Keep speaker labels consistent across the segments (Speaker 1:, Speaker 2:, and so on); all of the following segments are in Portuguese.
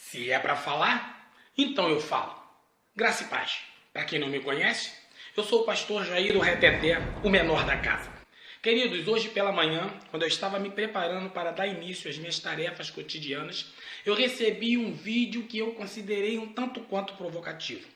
Speaker 1: Se é para falar, então eu falo. Graça e paz. Para quem não me conhece, eu sou o pastor Jair do Reteté, o menor da casa. Queridos, hoje pela manhã, quando eu estava me preparando para dar início às minhas tarefas cotidianas, eu recebi um vídeo que eu considerei um tanto quanto provocativo.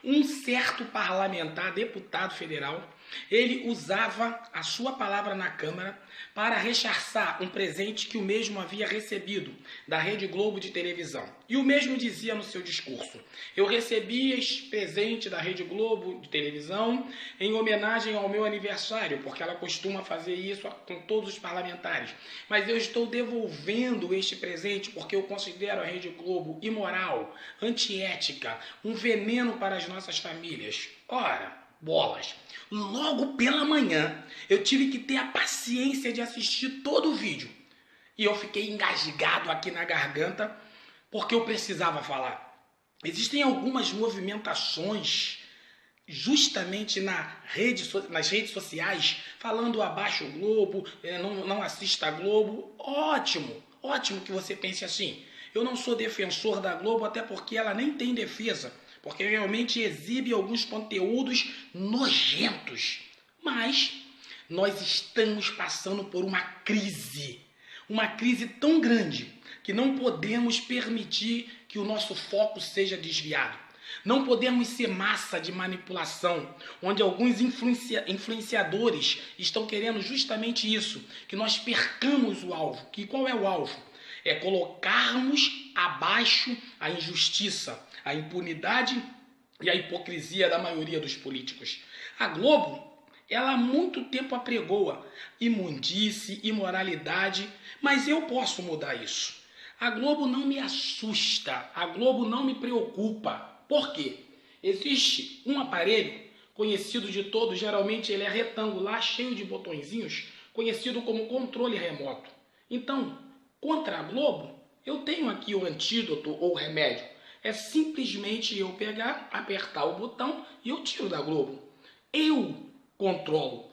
Speaker 1: Um certo parlamentar, deputado federal, ele usava a sua palavra na Câmara para rechaçar um presente que o mesmo havia recebido da Rede Globo de televisão. E o mesmo dizia no seu discurso: eu recebi este presente da Rede Globo de televisão em homenagem ao meu aniversário, porque ela costuma fazer isso com todos os parlamentares. Mas eu estou devolvendo este presente porque eu considero a Rede Globo imoral, antiética, um veneno para as nossas famílias. Ora, bolas! Logo pela manhã, eu tive que ter a paciência de assistir todo o vídeo. E eu fiquei engasgado aqui na garganta, porque eu precisava falar. Existem algumas movimentações, justamente nas redes sociais, falando abaixo o Globo, não assista a Globo. Ótimo, ótimo que você pense assim. Eu não sou defensor da Globo, até porque ela nem tem defesa, porque realmente exibe alguns conteúdos nojentos. Mas nós estamos passando por uma crise tão grande que não podemos permitir que o nosso foco seja desviado. Não podemos ser massa de manipulação, onde alguns influenciadores estão querendo justamente isso, que nós percamos o alvo. Que qual é o alvo? É colocarmos abaixo a injustiça, a impunidade e a hipocrisia da maioria dos políticos. A Globo, ela há muito tempo apregoa imundice, imoralidade, mas eu posso mudar isso. A Globo não me assusta, a Globo não me preocupa. Por quê? Existe um aparelho conhecido de todos, geralmente ele é retangular, cheio de botõezinhos, conhecido como controle remoto. Então, contra a Globo, eu tenho aqui o antídoto ou remédio. É simplesmente eu pegar, apertar o botão e eu tiro da Globo. Eu controlo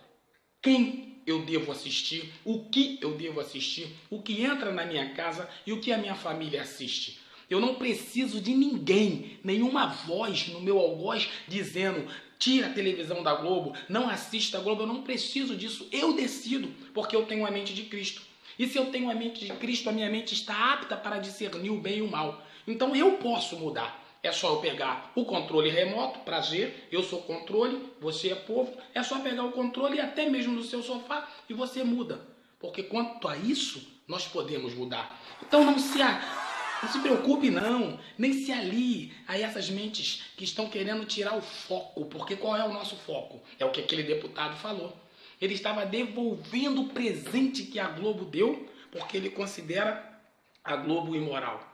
Speaker 1: quem eu devo assistir, o que eu devo assistir, o que entra na minha casa e o que a minha família assiste. Eu não preciso de ninguém, nenhuma voz no meu algoz dizendo: tira a televisão da Globo, não assista a Globo. Eu não preciso disso, eu decido, porque eu tenho a mente de Cristo. E se eu tenho a mente de Cristo, a minha mente está apta para discernir o bem e o mal. Então eu posso mudar. É só eu pegar o controle remoto, prazer, eu sou controle, você é povo. É só pegar o controle até mesmo no seu sofá e você muda. Porque quanto a isso, nós podemos mudar. Então não se preocupe não, nem se alie a essas mentes que estão querendo tirar o foco. Porque qual é o nosso foco? É o que aquele deputado falou. Ele estava devolvendo o presente que a Globo deu, porque ele considera a Globo imoral.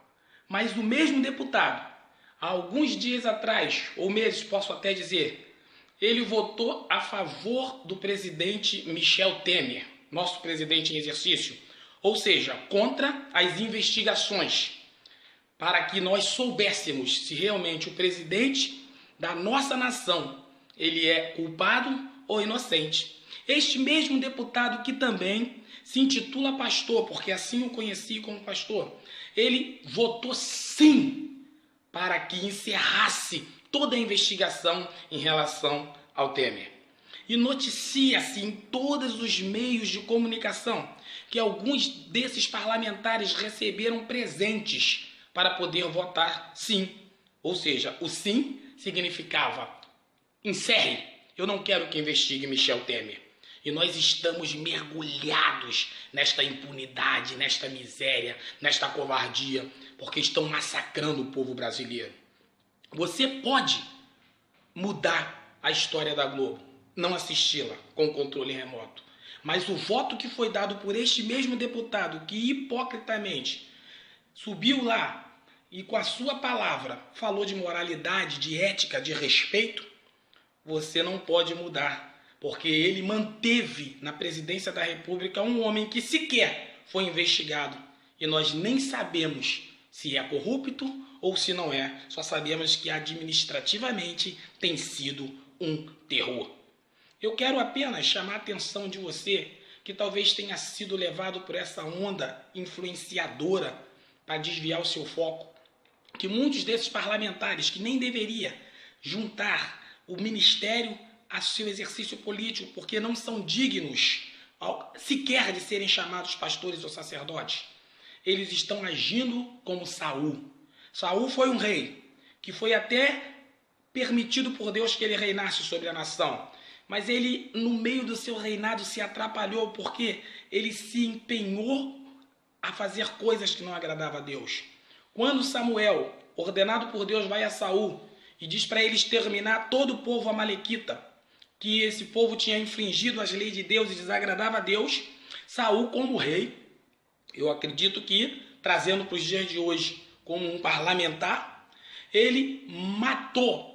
Speaker 1: Mas o mesmo deputado, há alguns dias atrás, ou meses posso até dizer, ele votou a favor do presidente Michel Temer, nosso presidente em exercício, ou seja, contra as investigações, para que nós soubéssemos se realmente o presidente da nossa nação ele é culpado ou inocente. Este mesmo deputado que também se intitula pastor, porque assim o conheci como pastor, ele votou sim para que encerrasse toda a investigação em relação ao Temer. E noticia-se em todos os meios de comunicação que alguns desses parlamentares receberam presentes para poder votar sim. Ou seja, o sim significava: encerre, eu não quero que investigue Michel Temer. E nós estamos mergulhados nesta impunidade, nesta miséria, nesta covardia, porque estão massacrando o povo brasileiro. Você pode mudar a história da Globo, não assisti-la com controle remoto. Mas o voto que foi dado por este mesmo deputado, que hipocritamente subiu lá e com a sua palavra falou de moralidade, de ética, de respeito, você não pode mudar. Porque ele manteve na presidência da República um homem que sequer foi investigado. E nós nem sabemos se é corrupto ou se não é. Só sabemos que administrativamente tem sido um terror. Eu quero apenas chamar a atenção de você que talvez tenha sido levado por essa onda influenciadora para desviar o seu foco. que muitos desses parlamentares que nem deveria juntar o ministério a seu exercício político, porque não são dignos sequer de serem chamados pastores ou sacerdotes, eles estão agindo como Saul. Saul foi um rei que foi até permitido por Deus que ele reinasse sobre a nação, mas ele, no meio do seu reinado, se atrapalhou porque ele se empenhou a fazer coisas que não agradavam a Deus. Quando Samuel, ordenado por Deus, vai a Saul e diz para ele exterminar todo o povo amalequita, que esse povo tinha infringido as leis de Deus e desagradava a Deus, Saul, como rei, eu acredito que, trazendo para os dias de hoje como um parlamentar, ele matou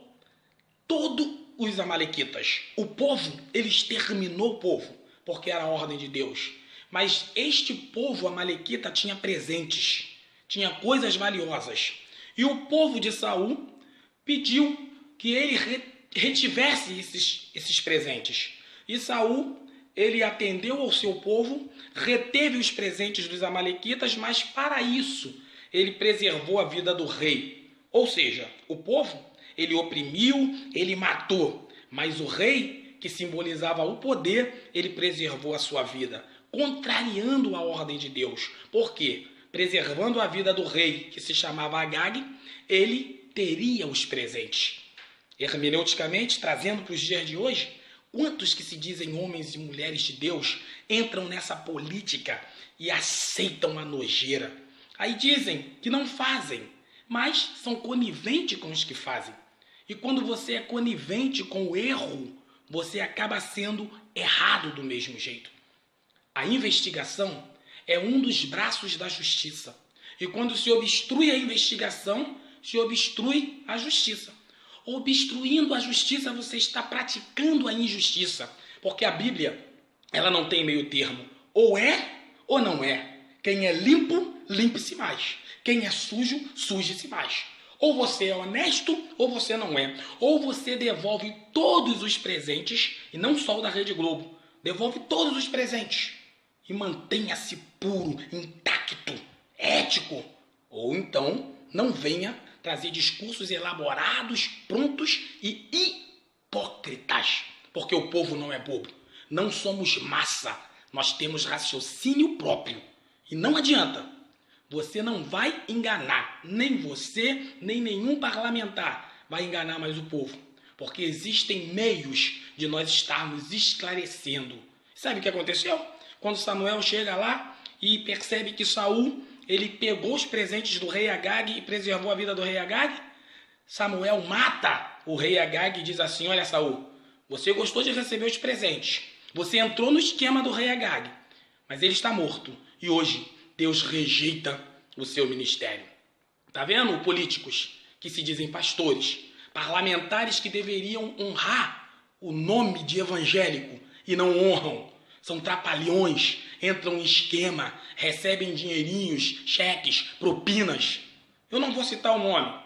Speaker 1: todos os amalequitas. O povo, ele exterminou o povo, porque era a ordem de Deus. Mas este povo amalequita tinha presentes, tinha coisas valiosas. E o povo de Saul pediu que ele retivesse esses presentes. E Saul, ele atendeu ao seu povo, reteve os presentes dos amalequitas, mas para isso ele preservou a vida do rei. Ou seja, o povo, ele oprimiu, ele matou, mas o rei, que simbolizava o poder, ele preservou a sua vida, contrariando a ordem de Deus. Por quê? Preservando a vida do rei, que se chamava Agag, ele teria os presentes. Hermeneuticamente, trazendo para os dias de hoje, quantos que se dizem homens e mulheres de Deus entram nessa política e aceitam a nojeira? Aí dizem que não fazem, mas são coniventes com os que fazem. E quando você é conivente com o erro, você acaba sendo errado do mesmo jeito. A investigação é um dos braços da justiça. E quando se obstrui a investigação, se obstrui a justiça. Obstruindo a justiça, você está praticando a injustiça. Porque a Bíblia, ela não tem meio termo. Ou é ou não é. Quem é limpo, limpe-se mais. Quem é sujo, suje-se mais. Ou você é honesto ou você não é. Ou você devolve todos os presentes, e não só o da Rede Globo. Devolve todos os presentes. E mantenha-se puro, intacto, ético. Ou então, não venha trazer discursos elaborados, prontos e hipócritas. Porque o povo não é bobo. Não somos massa. Nós temos raciocínio próprio. E não adianta. Você não vai enganar. Nem você, nem nenhum parlamentar vai enganar mais o povo. Porque existem meios de nós estarmos esclarecendo. Sabe o que aconteceu? Quando Samuel chega lá e percebe que Saul, ele pegou os presentes do rei Agag e preservou a vida do rei Agag, Samuel mata o rei Agag e diz assim: olha, Saul, você gostou de receber os presentes, você entrou no esquema do rei Agag, mas ele está morto e hoje Deus rejeita o seu ministério. Tá vendo? Políticos que se dizem pastores, parlamentares que deveriam honrar o nome de evangélico e não honram. São trapalhões, entram em esquema, recebem dinheirinhos, cheques, propinas. Eu não vou citar o nome,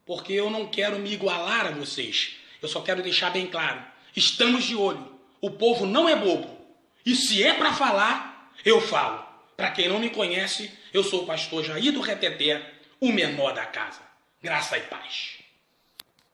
Speaker 1: porque eu não quero me igualar a vocês. Eu só quero deixar bem claro. Estamos de olho. O povo não é bobo. E se é para falar, eu falo. Para quem não me conhece, eu sou o pastor Jair do Reteté, o menor da casa. Graça e paz.